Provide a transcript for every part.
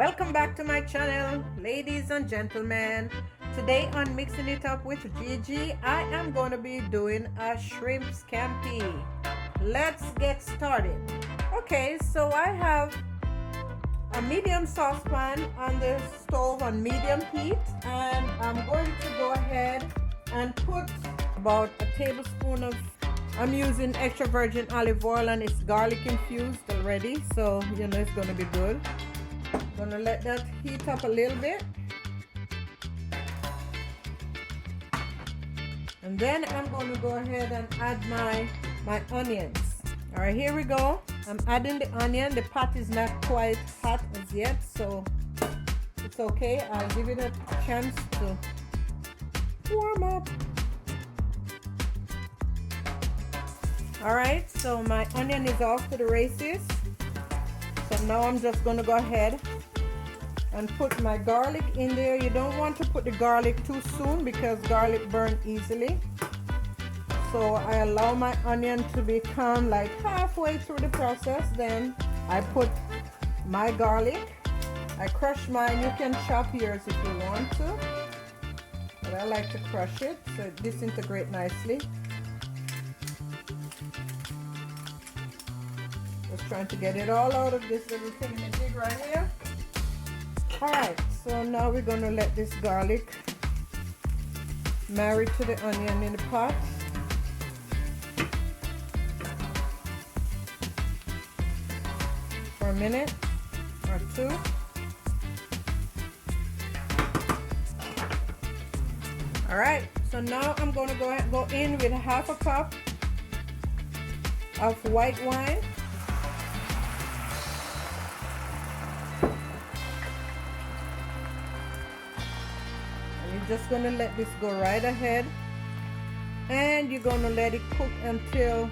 Welcome back to my channel, ladies and gentlemen. Today on Mixing It Up with Gigi, I am going to be doing a shrimp scampi. Let's get started. Okay, so I have a medium saucepan on the stove on medium heat, and I'm going to go ahead and put about a tablespoon of, I'm using extra virgin olive oil, and it's garlic infused already, so you know it's going to be good. Gonna let that heat up a little bit, and then I'm going to go ahead and add my onions. All right, here we go. I'm adding the onion. The pot is not quite hot as yet, so it's okay. I'll give it a chance to warm up. All right, so my onion is off to the races. So now I'm just going to go ahead and put my garlic in there. You don't want to put the garlic too soon because garlic burns easily. So I allow my onion to become like halfway through the process. Then I put my garlic. I crush mine. You can chop yours if you want to, but I like to crush it so it disintegrates nicely. Just trying to get it all out of this little thing in the jig right here. Alright, so now we're going to let this garlic marry to the onion in the pot. For a minute or two. Alright, so now I'm going to go in with half a cup of white wine. Just going to let this go right ahead, and you're going to let it cook until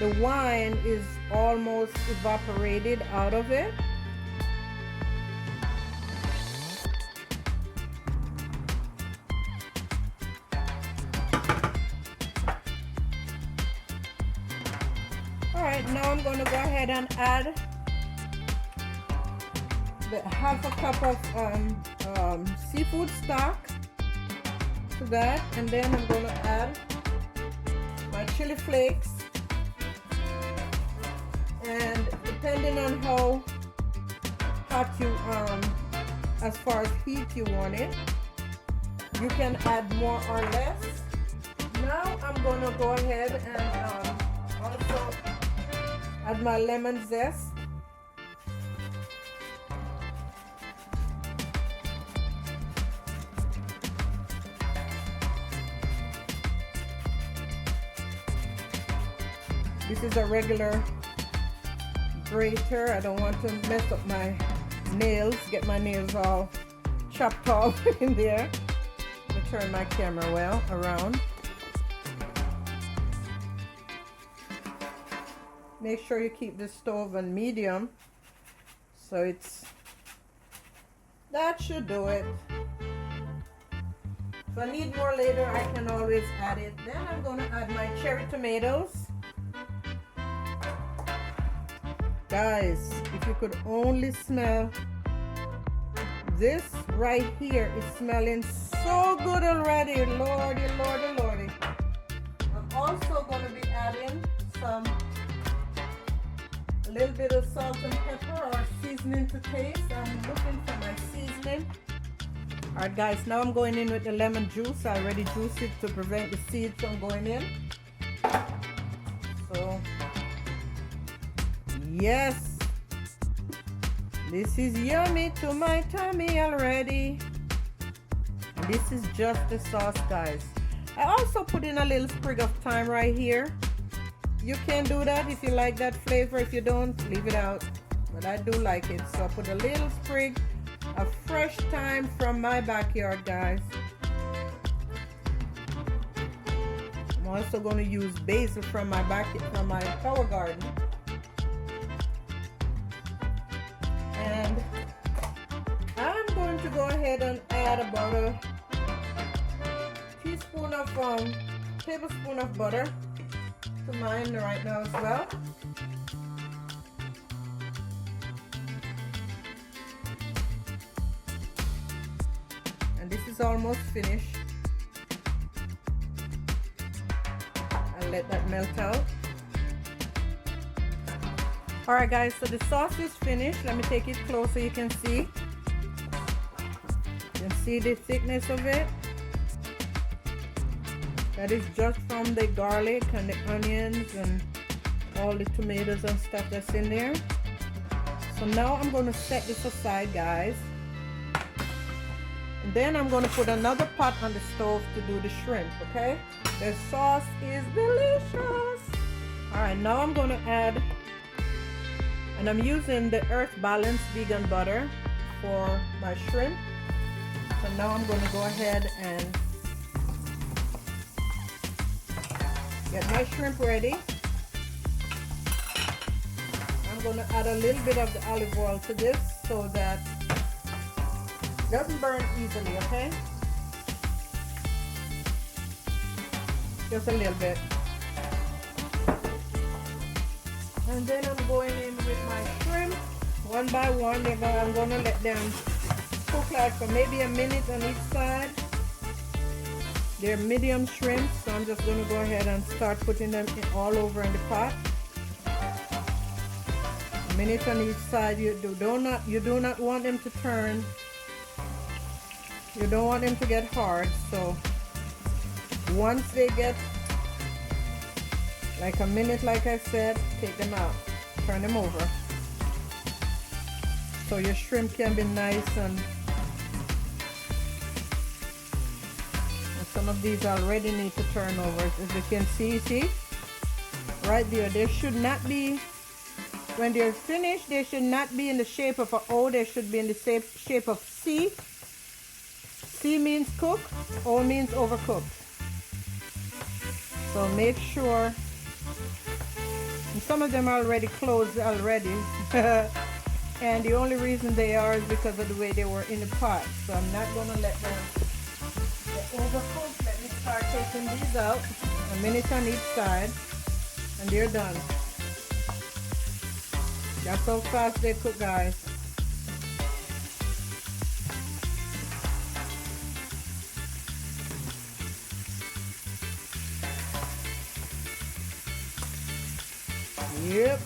the wine is almost evaporated out of it. Alright, now I'm going to go ahead and add the half a cup of seafood stock to that, and then I'm going to add my chili flakes, and depending on how hot you as far as heat you want it, you can add more or less. Now I'm going to go ahead and also add my lemon zest. This is a regular grater. I don't want to mess up my nails, get my nails all chopped off in there. Let me turn my camera well around. Make sure you keep the stove on medium, so that should do it. If I need more later, I can always add it. Then I'm going to add my cherry tomatoes. Guys, if you could only smell this right here, is smelling so good already. Lordy, lordy, lordy. I'm also going to be adding a little bit of salt and pepper or seasoning to taste. I'm looking for my seasoning. Alright guys, now I'm going in with the lemon juice. I already juiced it to prevent the seeds from going in. So yes, this is yummy to my tummy already. And this is just the sauce, guys. I also put in a little sprig of thyme right here. You can do that if you like that flavor. If you don't, leave it out. But I do like it, so I put a little sprig of fresh thyme from my backyard, guys. I'm also going to use basil from my flower garden. And I'm going to go ahead and add about a tablespoon of butter to mine right now as well. is almost finished. I'll let that melt out. Alright guys, so the sauce is finished. Let me take it close so you can see. You can see the thickness of it. That is just from the garlic and the onions and all the tomatoes and stuff that's in there. So now I'm going to set this aside, guys. And then I'm going to put another pot on the stove to do the shrimp, okay? The sauce is delicious. Alright, now I'm going to add, and I'm using the Earth Balance vegan butter for my shrimp. So now I'm going to go ahead and get my shrimp ready. I'm going to add a little bit of the olive oil to this so that it doesn't burn easily, okay? Just a little bit. And then I'm going in with my shrimp one by one. I'm going to let them cook like for maybe a minute on each side. They're medium shrimp, so I'm just going to go ahead and start putting them all over in the pot. A minute on each side. You do not want them to turn. You don't want them to get hard. So once they get like a minute, like I said, take them out, turn them over, so your shrimp can be nice and some of these already need to turn over. As you can see right there, they should not be, when they're finished, they should not be in the shape of an O. They should be in the shape of C. C means cook, O means overcooked. So make sure, and some of them are already closed already. And the only reason they are is because of the way they were in the pot. So I'm not going to let them get overcooked. Let me start taking these out. A minute on each side. And they're done. That's how fast they cook, guys. Yep.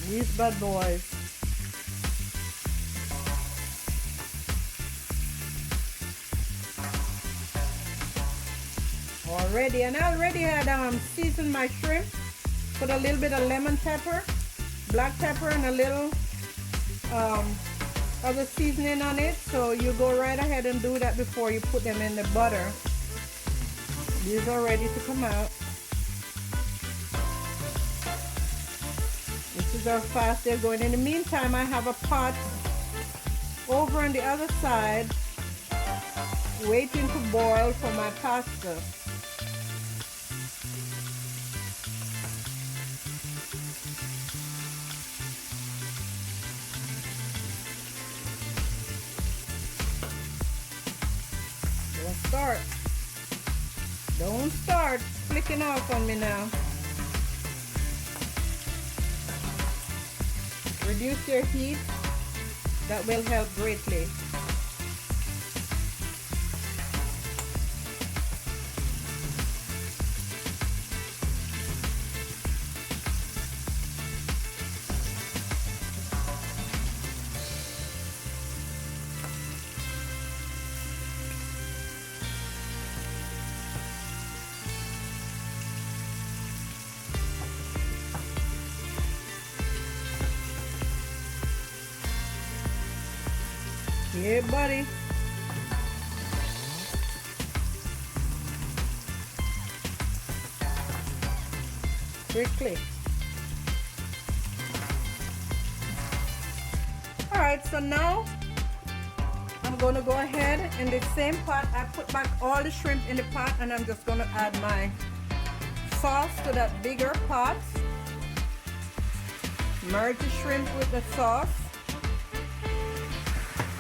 These bad boys. Already, and I already had seasoned my shrimp. Put a little bit of lemon pepper, black pepper, and a little other seasoning on it. So you go right ahead and do that before you put them in the butter. These are ready to come out. This is how fast they're going. In the meantime, I have a pot over on the other side waiting to boil for my pasta. Don't start flicking off on me now. Reduce your heat. That will help greatly. Yeah, buddy. Quickly. Alright, so now I'm going to go ahead in the same pot. I put back all the shrimp in the pot, and I'm just going to add my sauce to that bigger pot. Merge the shrimp with the sauce.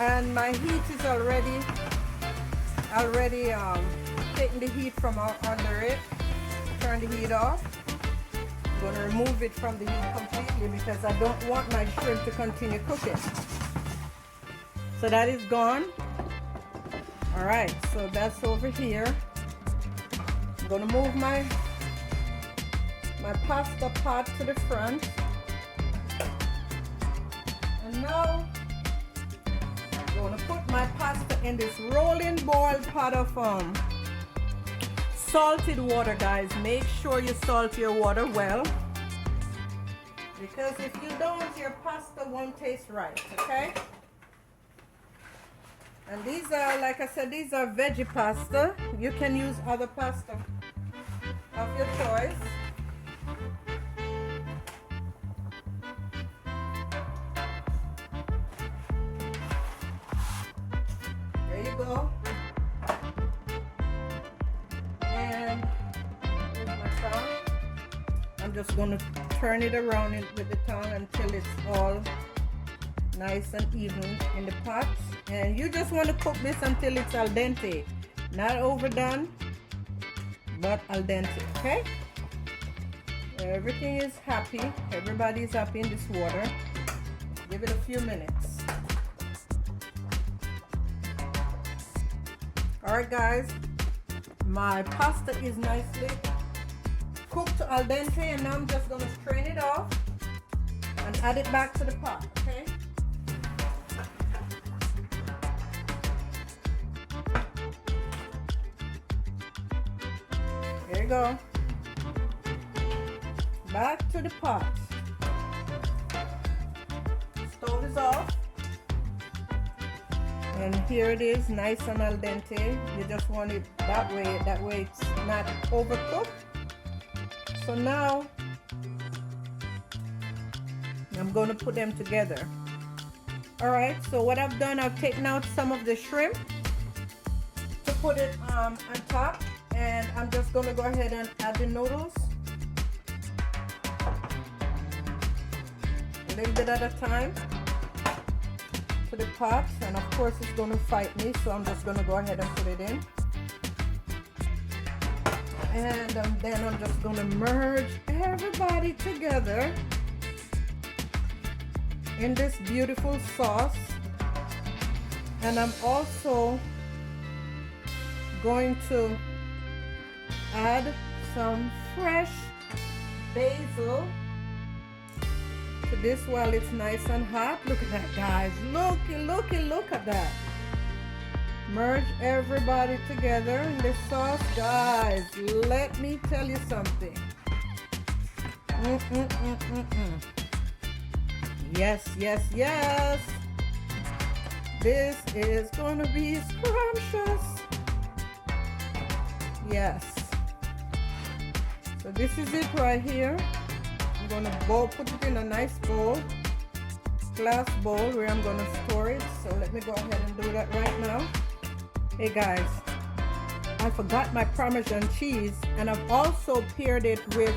And my heat is already taking the heat from under it. Turn the heat off. I'm going to remove it from the heat completely because I don't want my shrimp to continue cooking. So that is gone. All right, so that's over here. I'm gonna move my pasta pot to the front. And now I'm gonna put my pasta in this rolling boil pot of salted water, guys. Make sure you salt your water well, because if you don't, your pasta won't taste right, okay? And these are, like I said, these are veggie pasta. You can use other pasta of your choice. There you go. And here's my tongue. I'm just going to turn it around with the tongue until it's all nice and even in the pot. And you just want to cook this until it's al dente. Not overdone, but al dente, okay? Everything is happy. Everybody's happy in this water. Give it a few minutes. Alright guys, my pasta is nicely cooked to al dente, and now I'm just going to strain it off and add it back to the pot, okay? There you go. Back to the pot. Stove is off. And here it is, nice and al dente. You just want it that way it's not overcooked. So now I'm going to put them together. All right, so what I've done, I've taken out some of the shrimp to put it on top, and I'm just going to go ahead and add the noodles a little bit at a time to the pot. And of course it's going to fight me, so I'm just going to go ahead and put it in. And then I'm just going to merge everybody together in this beautiful sauce. And I'm also going to add some fresh basil to this while it's nice and hot. Look at that, guys. Look at that. Merge everybody together in this sauce, guys. Let me tell you something. Yes. This is going to be scrumptious. Yes. So this is it right here. I'm going to put it in a nice bowl, glass bowl, where I'm going to store it. So let me go ahead and do that right now. Hey guys, I forgot my Parmesan cheese, and I've also paired it with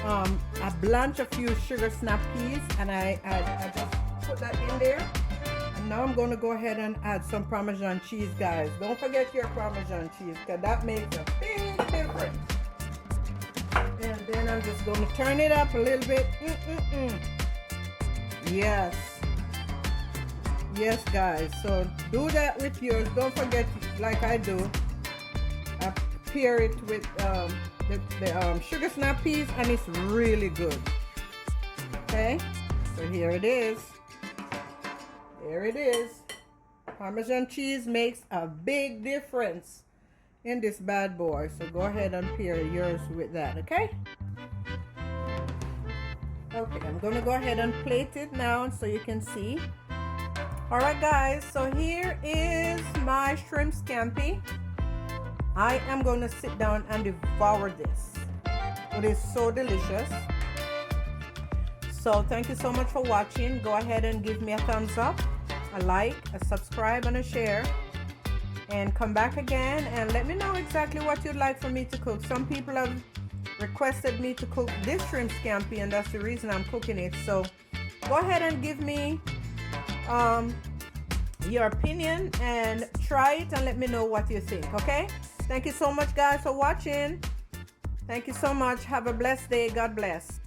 I blanched a few sugar snap peas, and I just put that in there. And now I'm going to go ahead and add some Parmesan cheese, guys. Don't forget your Parmesan cheese, because that makes a big difference. And then I'm just going to turn it up a little bit. Yes guys, so do that with yours. Don't forget, like I do, I pair it with the sugar snap peas, and it's really good. Okay, so here it is. There it is. Parmesan cheese makes a big difference in this bad boy, so go ahead and pair yours with that. Okay, I'm gonna go ahead and plate it now so you can see. Alright guys, so here is my shrimp scampi. I am going to sit down and devour this. It is so delicious. So thank you so much for watching. Go ahead and give me a thumbs up, a like, a subscribe, and a share. And come back again and let me know exactly what you'd like for me to cook. Some people have requested me to cook this shrimp scampi, and that's the reason I'm cooking it. So go ahead and give me your opinion and try it and let me know what you think. Okay, thank you so much guys for watching. Thank you so much. Have a blessed day. God bless.